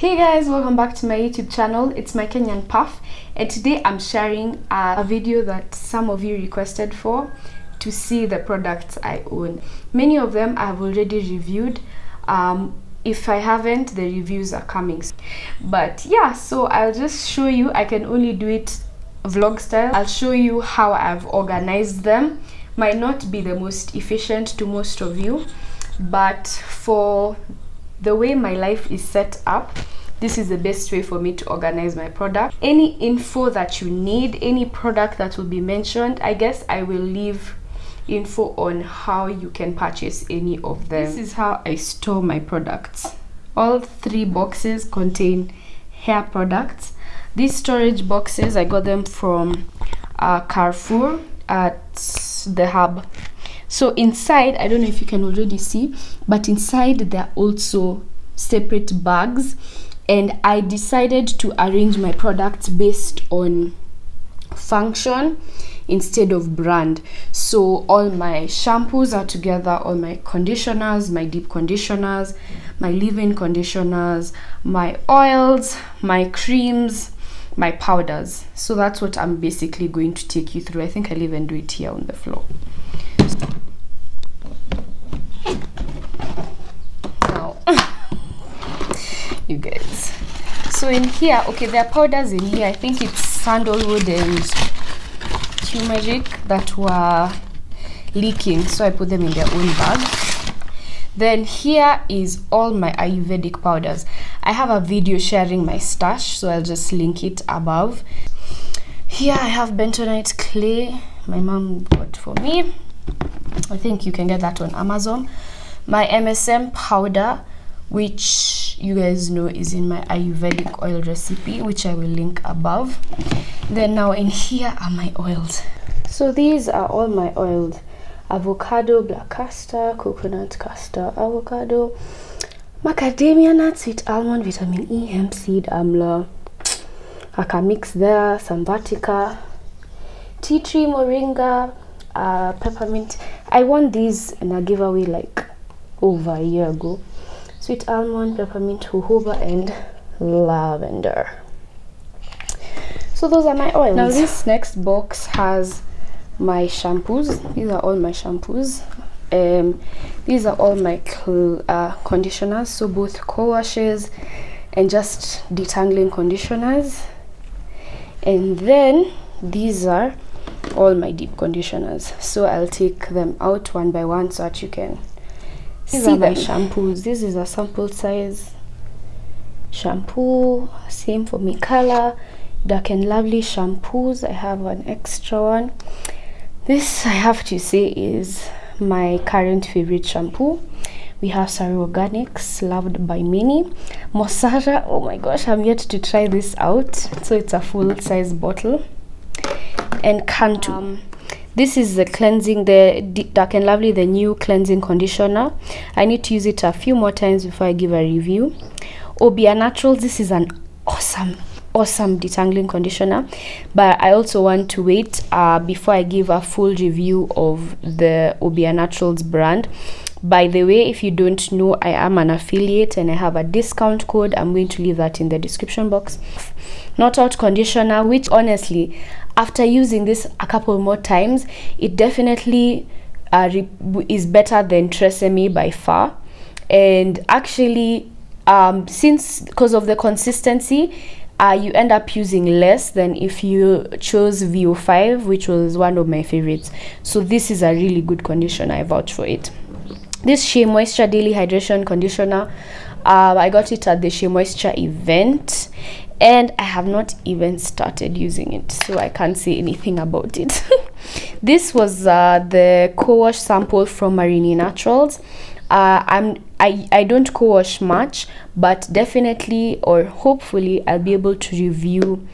Hey guys, welcome back to my YouTube channel. It's mykenyanpuff, and today I'm sharing a video that some of you requested for to see the products I own. Many of them I have already reviewed. If I haven't, the reviews are coming. But yeah, so I'll just show you. I can only do it vlog style. I'll show you how I've organized them. Might not be the most efficient to most of you, but for the way my life is set up, this is the best way for me to organize my product. Any info that you need, any product that will be mentioned, I guess I will leave info on how you can purchase any of them. This is how I store my products. All 3 boxes contain hair products. These storage boxes, I got them from Carrefour at the Hub. So inside, I don't know if you can already see, but inside there are also separate bags, and I decided to arrange my products based on function instead of brand. So all my shampoos are together, all my conditioners, my deep conditioners, my leave-in conditioners, my oils, my creams, my powders. So that's what I'm basically going to take you through. I think I'll even do it here on the floor. Now, you guys, so in here, okay, there are powders in here. I think it's sandalwood and turmeric that were leaking, so I put them in their own bag. Then here is all my Ayurvedic powders. I have a video sharing my stash, so I'll just link it above. Here I have bentonite clay my mom bought for me. I think you can get that on Amazon. My MSM powder, which you guys know is in my Ayurvedic oil recipe, which I will link above. Then now in here are my oils. So these are all my oils: avocado, black castor, coconut castor, avocado, macadamia nuts, sweet almond, vitamin E, hemp seed, amla, aka mix there, some vatica, tea tree, moringa, peppermint. I won these in a giveaway like over a year ago. Sweet almond, peppermint, jojoba, and lavender. So those are my oils. Now this next box has my shampoos. These are all my shampoos. These are all my conditioners, so both co-washes and just detangling conditioners. And then these are all my deep conditioners, so I'll take them out one by one so that you can see my shampoos. This is a sample size shampoo, same for me color, Dark and Lovely shampoos. I have an extra one. This, I have to say, is my current favorite shampoo. We have Saru Organics, loved by many. Mosara, oh my gosh, I'm yet to try this out. So it's a full size bottle. And Cantu. This is the cleansing, the Dark and Lovely, the new cleansing conditioner. I need to use it a few more times before I give a review. Obia Naturals, this is an awesome detangling conditioner, but I also want to wait before I give a full review of the Obia Naturals brand. By the way, if you don't know, I am an affiliate and I have a discount code. I'm going to leave that in the description box. Not Out conditioner, which honestly, after using this a couple more times, it definitely is better than Tresemme by far. And actually, because of the consistency, you end up using less than if you chose VO5, which was one of my favorites. So this is a really good conditioner. I vouch for it. This Sheamoisture Daily Hydration Conditioner, I got it at the Sheamoisture event, and I have not even started using it, so I can't say anything about it. This was the co-wash sample from Marini Naturals. I don't co-wash much, but definitely or hopefully I'll be able to review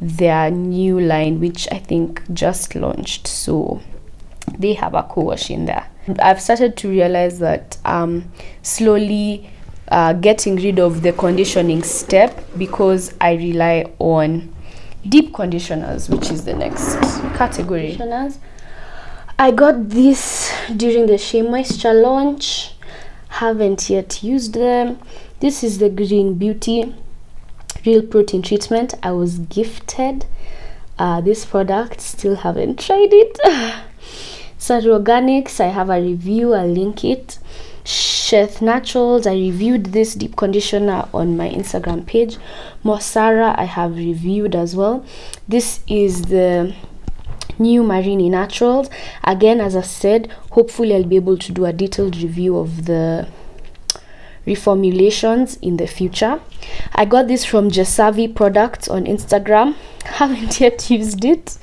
their new line, which I think just launched. So they have a co-wash in there. I've started to realize that slowly getting rid of the conditioning step, because I rely on deep conditioners, which is the next category. I got this during the Sheamoisture launch. Haven't yet used them. This is the Green Beauty Real Protein Treatment. I was gifted this product, still haven't tried it. Saru Organics, I have a review, I'll link it. Sheath Naturals, I reviewed this deep conditioner on my Instagram page. Mosara, I have reviewed as well. This is the new Marini Naturals. Again, as I said, hopefully I'll be able to do a detailed review of the reformulations in the future. I got this from Jasavi Products on Instagram. Haven't yet used it.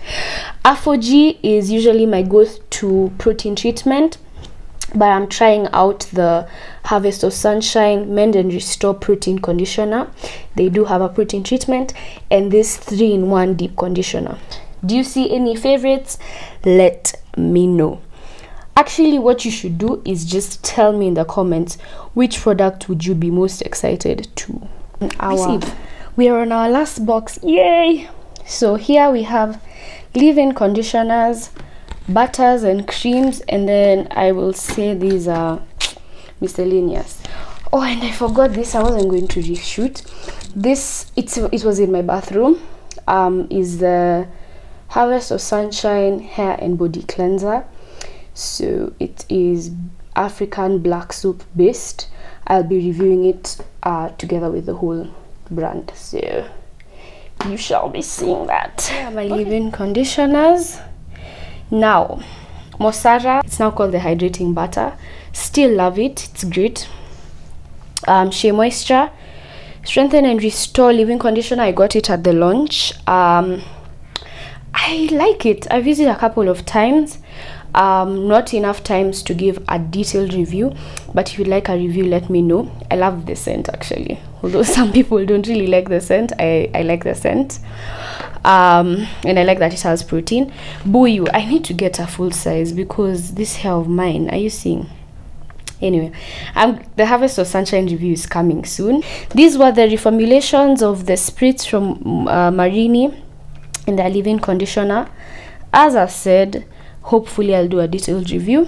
Afoji is usually my go-to protein treatment, but I'm trying out the Harvest of Sunshine Mend and Restore Protein Conditioner. They do have a protein treatment and this 3-in-1 deep conditioner. Do you see any favorites? Let me know. Actually, what you should do is just tell me in the comments which product would you be most excited to receive. We are on our last box. Yay! So here we have leave-in conditioners, butters and creams, and then I will say these are miscellaneous. Oh, and I forgot this. I wasn't going to reshoot this. It was in my bathroom. Is the Harvest of Sunshine hair and body cleanser. So it is African black soap based. I'll be reviewing it together with the whole brand, so you shall be seeing that. Yeah, my leave-in conditioners. Now Mosara, it's now called the Hydrating Butter. Still love it, it's great. Sheamoisture Strengthen and Restore leave-in conditioner. I got it at the launch. I like it. I've used it a couple of times. Not enough times to give a detailed review, but if you like a review, let me know. I love the scent actually, although some people don't really like the scent. I like the scent, and I like that it has protein. Buyu, I need to get a full size because this hair of mine, are you seeing? Anyway, the Harvest of Sunshine review is coming soon. These were the reformulations of the spritz from Marini in the leave-in conditioner. As I said, hopefully I'll do a detailed review.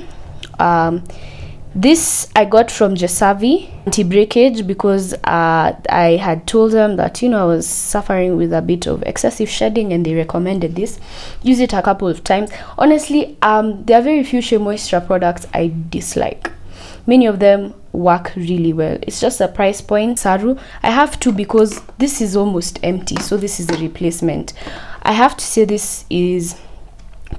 This I got from Jasavi anti-breakage because I had told them that, you know, I was suffering with a bit of excessive shedding and they recommended this. Use it a couple of times. Honestly, there are very few Sheamoisture products I dislike. Many of them work really well. It's just a price point. Saru, I have to because this is almost empty, so this is the replacement. I have to say this is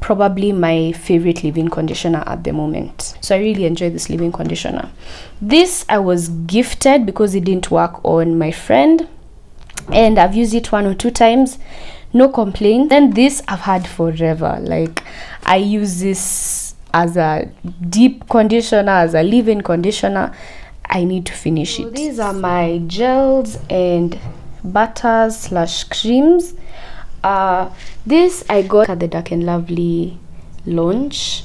probably my favorite leave-in conditioner at the moment, so I really enjoy this leave-in conditioner. This I was gifted because it didn't work on my friend and I've used it 1 or 2 times, no complaint. Then this I've had forever. Like, I use this as a deep conditioner, as a leave-in conditioner. I need to finish it. So these are my gels and butters slash creams. This I got at the Dark and Lovely launch.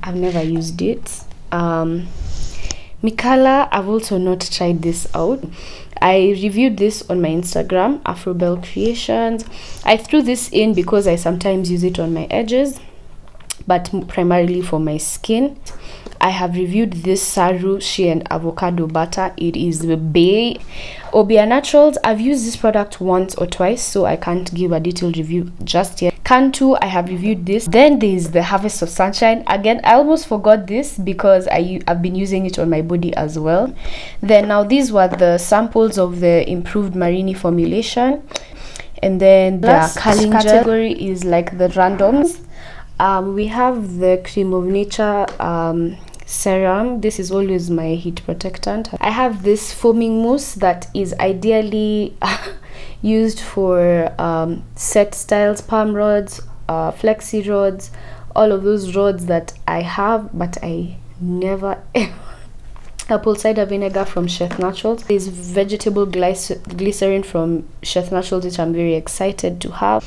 I've never used it. Mikala, I've also not tried this out. I reviewed this on my Instagram, Afrobel Creations. I threw this in because I sometimes use it on my edges, but primarily for my skin. I have reviewed this Saru Shea and Avocado Butter. It is the Bay Obia Naturals. I've used this product once or twice, so I can't give a detailed review just yet. Cantu, I have reviewed this. Then there is the Harvest of Sunshine. Again, I almost forgot this because I've been using it on my body as well. Then now these were the samples of the improved Marini formulation. And then the curling category is like the randoms. We have the Cream of Nature serum. This is always my heat protectant. I have this foaming mousse that is ideally used for set styles, palm rods, flexi rods, all of those rods that I have, but I never ever. Apple cider vinegar from Sheath Naturals. There's vegetable glycerin from Sheath Naturals, which I'm very excited to have.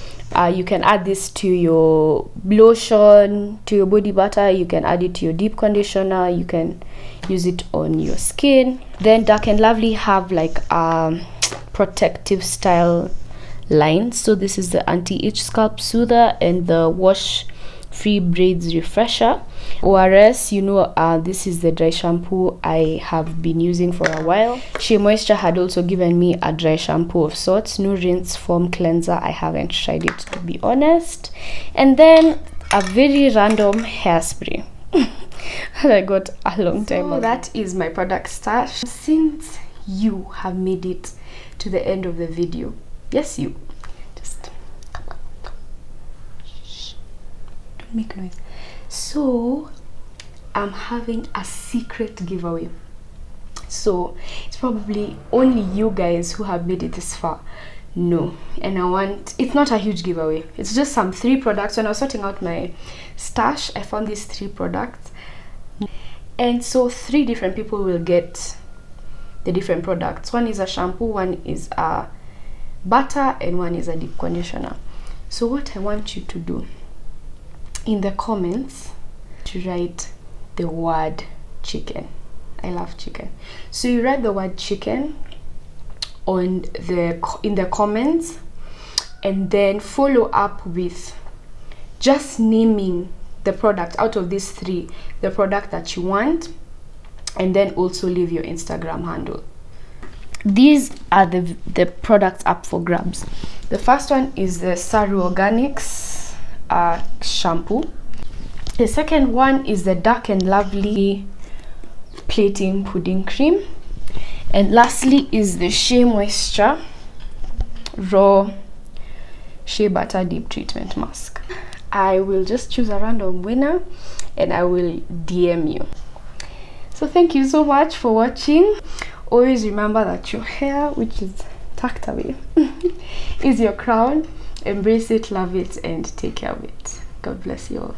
You can add this to your lotion, to your body butter. You can add it to your deep conditioner. You can use it on your skin. Then Dark and Lovely have like protective style line. So this is the anti-itch scalp soother and the wash free braids refresher. ORS, you know, this is the dry shampoo I have been using for a while. Sheamoisture had also given me a dry shampoo of sorts. No rinse foam cleanser, I haven't tried it to be honest. And then a very random hairspray that I got a long time ago. That is my product stash. Since you have made it to the end of the video, yes, you just come on. Shh. Don't make noise. So I'm having a secret giveaway, so it's probably only you guys who have made it this far know. And it's not a huge giveaway, it's just some 3 products. When I was sorting out my stash, I found these 3 products, and so 3 different people will get the different products. One is a shampoo, one is a butter, and one is a deep conditioner. So what I want you to do in the comments, to write the word chicken. I love chicken. So you write the word chicken in the comments, and then follow up with just naming the product out of these 3, the product that you want, and then also leave your Instagram handle. These are the products up for grabs. The first one is the Saru Organics shampoo. The second one is the Dark and Lovely plating pudding cream, and lastly is the Sheamoisture raw shea butter deep treatment mask. I will just choose a random winner and I will DM you. So thank you so much for watching. Always remember that your hair, which is tucked away, is your crown. Embrace it, love it, and take care of it. God bless you all.